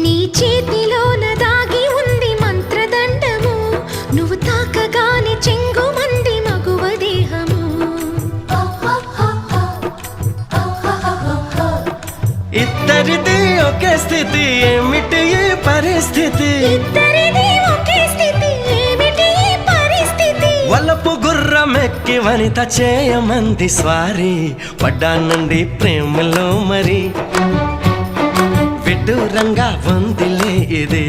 నీ చేతిలోన దాగి ఉంది మంత్రదండము, నువ్వు తాకగానే చెంగు మంది మగువ దేహము. ఇద్దరిది ఒకే స్థితి, ఏమిటి ఈ పరిస్థితి? ఇద్దరిది ఒకే స్థితి, ఏమిటి ఈ పరిస్థితి? వలపు గుర్రమెక్కి వనిత చేయమంది స్వారీ, పడ్డానండి ప్రేమలో మరి విడ్డూరంగా ఉందిలే ఇది.